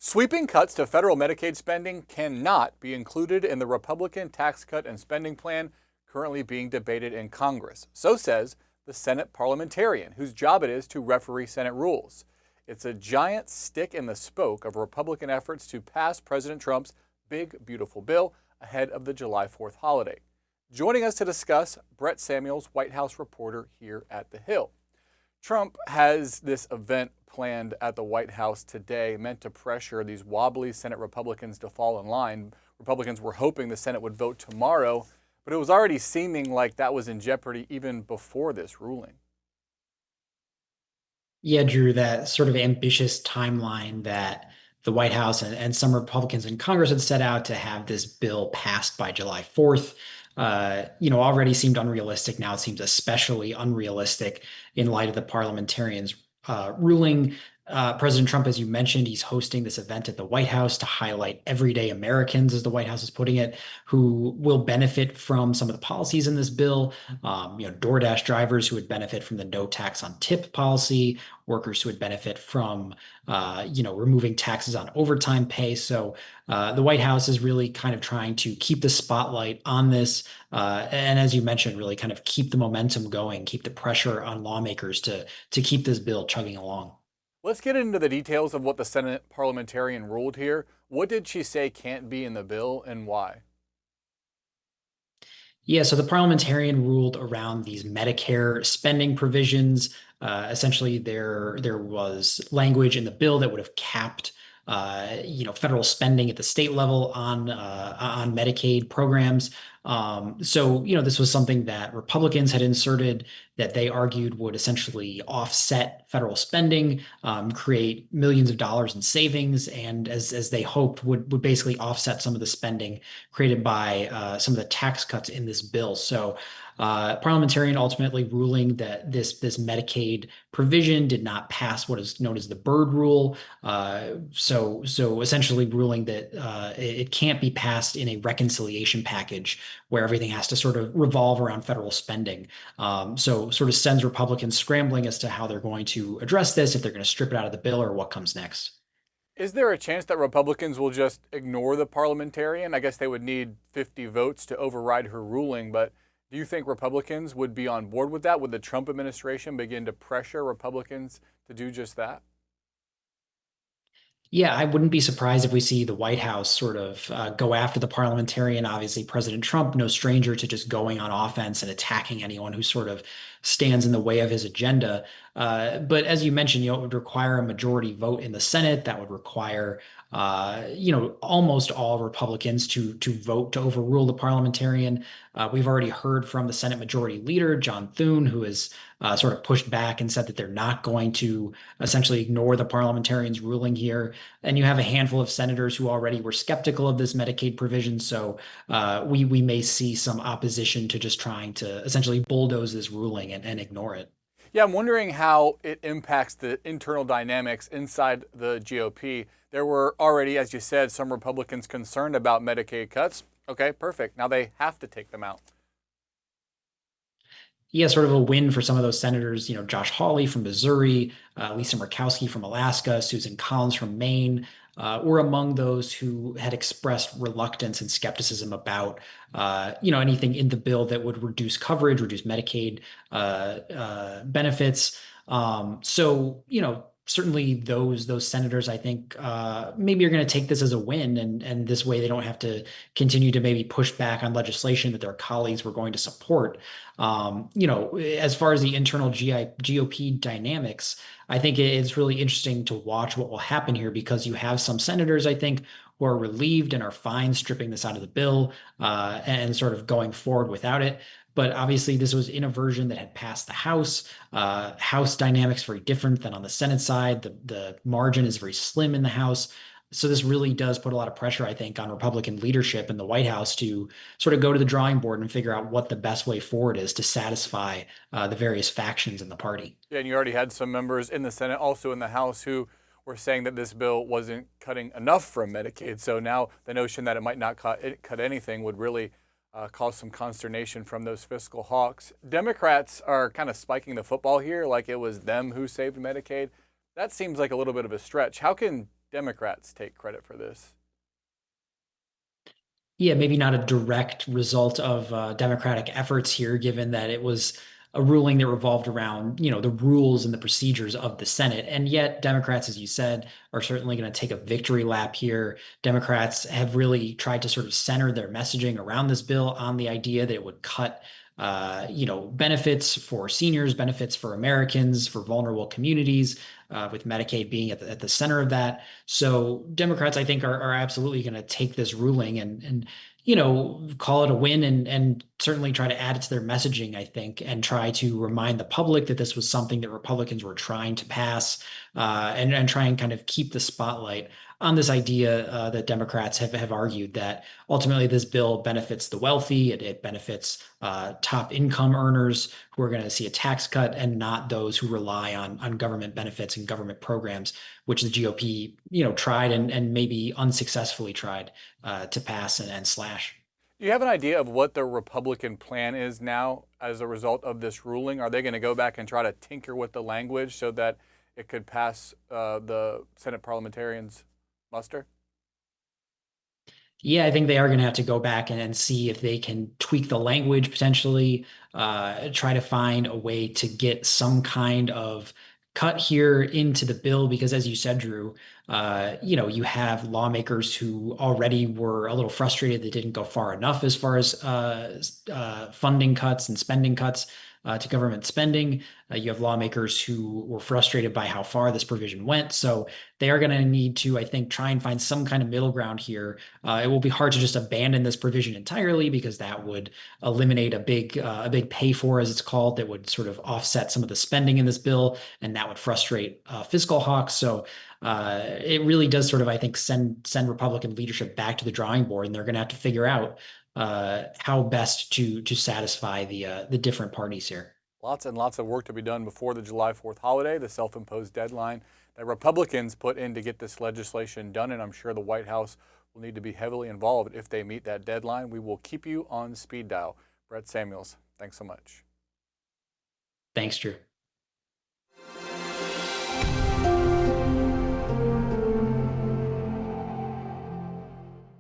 Sweeping cuts to federal Medicaid spending cannot be included in the Republican tax cut and spending plan currently being debated in Congress. So says the Senate parliamentarian, whose job it is to referee Senate rules. It's a giant stick in the spoke of Republican efforts to pass President Trump's big, beautiful bill ahead of the July 4th holiday. Joining us to discuss, Brett Samuels, White House reporter here at The Hill. Trump has this event planned at the White House today meant to pressure these wobbly Senate Republicans to fall in line. Republicans were hoping the Senate would vote tomorrow, but it was already seeming like that was in jeopardy even before this ruling. Yeah, Drew, that sort of ambitious timeline that the White House and some Republicans in Congress had set out to have this bill passed by July 4th, already seemed unrealistic. Now it seems especially unrealistic in light of the parliamentarians' ruling. President Trump, as you mentioned, he's hosting this event at the White House to highlight everyday Americans, as the White House is putting it, who will benefit from some of the policies in this bill. DoorDash drivers who would benefit from the no tax on tip policy, workers who would benefit from, removing taxes on overtime pay. So the White House is really kind of trying to keep the spotlight on this. And as you mentioned, really kind of keep the momentum going, keep the pressure on lawmakers to keep this bill chugging along. Let's get into the details of what the Senate parliamentarian ruled here. What did she say can't be in the bill and why? Yeah, so the parliamentarian ruled around these Medicare spending provisions. Essentially, there was language in the bill that would have capped, federal spending at the state level on Medicaid programs. This was something that Republicans had inserted that they argued would essentially offset federal spending, create millions of dollars in savings, and as they hoped, would basically offset some of the spending created by some of the tax cuts in this bill. So parliamentarian ultimately ruling that this Medicaid provision did not pass what is known as the Byrd Rule. So essentially ruling that it can't be passed in a reconciliation package where everything has to sort of revolve around federal spending. So sort of sends Republicans scrambling as to how they're going to address this, if they're going to strip it out of the bill or what comes next. Is there a chance that Republicans will just ignore the parliamentarian? I guess they would need 50 votes to override her ruling, but do you think Republicans would be on board with that? Would the Trump administration begin to pressure Republicans to do just that? Yeah, I wouldn't be surprised if we see the White House sort of go after the parliamentarian. Obviously, President Trump, no stranger to just going on offense and attacking anyone who sort of stands in the way of his agenda. But as you mentioned, it would require a majority vote in the Senate. That would require, almost all Republicans to vote to overrule the parliamentarian. We've already heard from the Senate Majority Leader, John Thune, who has sort of pushed back and said that they're not going to essentially ignore the parliamentarian's ruling here. And you have a handful of senators who already were skeptical of this Medicaid provision. So we may see some opposition to just trying to essentially bulldoze this ruling and ignore it. Yeah, I'm wondering how it impacts the internal dynamics inside the GOP. There were already, as you said, some Republicans concerned about Medicaid cuts. Okay, perfect. Now they have to take them out. Yeah, sort of a win for some of those senators, Josh Hawley from Missouri, Lisa Murkowski from Alaska, Susan Collins from Maine, were among those who had expressed reluctance and skepticism about, anything in the bill that would reduce coverage, reduce Medicaid benefits. Certainly those senators, I think, maybe are going to take this as a win, and this way they don't have to continue to maybe push back on legislation that their colleagues were going to support. As far as the internal GOP dynamics, I think it's really interesting to watch what will happen here because you have some senators, I think, who are relieved and are fine stripping this out of the bill and sort of going forward without it. But obviously, this was in a version that had passed the House. House dynamics very different than on the Senate side. The margin is very slim in the House. So this really does put a lot of pressure, I think, on Republican leadership in the White House to sort of go to the drawing board and figure out what the best way forward is to satisfy the various factions in the party. Yeah, and you already had some members in the Senate, also in the House, who were saying that this bill wasn't cutting enough from Medicaid. So now the notion that it might not cut anything would really cause some consternation from those fiscal hawks. Democrats are kind of spiking the football here like it was them who saved Medicaid. That seems like a little bit of a stretch. How can Democrats take credit for this. Yeah, maybe not a direct result of Democratic efforts here, given that it was a ruling that revolved around, the rules and the procedures of the Senate. And yet, Democrats, as you said, are certainly going to take a victory lap here. Democrats have really tried to sort of center their messaging around this bill on the idea that it would cut benefits for seniors, benefits for Americans, for vulnerable communities, with Medicaid being at the center of that. So Democrats, I think, are absolutely going to take this ruling and call it a win and certainly try to add it to their messaging, I think, and try to remind the public that this was something that Republicans were trying to pass, and try and kind of keep the spotlight on this idea that Democrats have argued that ultimately this bill benefits the wealthy, it benefits top income earners who are going to see a tax cut and not those who rely on government benefits and government programs, which the GOP, tried and maybe unsuccessfully tried to pass and slash. Do you have an idea of what the Republican plan is now as a result of this ruling? Are they going to go back and try to tinker with the language so that it could pass the Senate parliamentarians' muster? Yeah, I think they are going to have to go back and see if they can tweak the language potentially, try to find a way to get some kind of cut here into the bill. Because as you said, Drew, you have lawmakers who already were a little frustrated that didn't go far enough as far as funding cuts and spending cuts to government spending. You have lawmakers who were frustrated by how far this provision went. So they are going to need to, I think, try and find some kind of middle ground here. It will be hard to just abandon this provision entirely because that would eliminate a big pay for, as it's called, that would sort of offset some of the spending in this bill, and that would frustrate fiscal hawks. So it really does sort of, I think, send Republican leadership back to the drawing board, and they're going to have to figure out how best to satisfy the different parties here. Lots and lots of work to be done before the July 4th holiday, the self-imposed deadline that Republicans put in to get this legislation done, and I'm sure the White House will need to be heavily involved if they meet that deadline. We will keep you on speed dial. Brett Samuels, thanks so much. Thanks, Drew.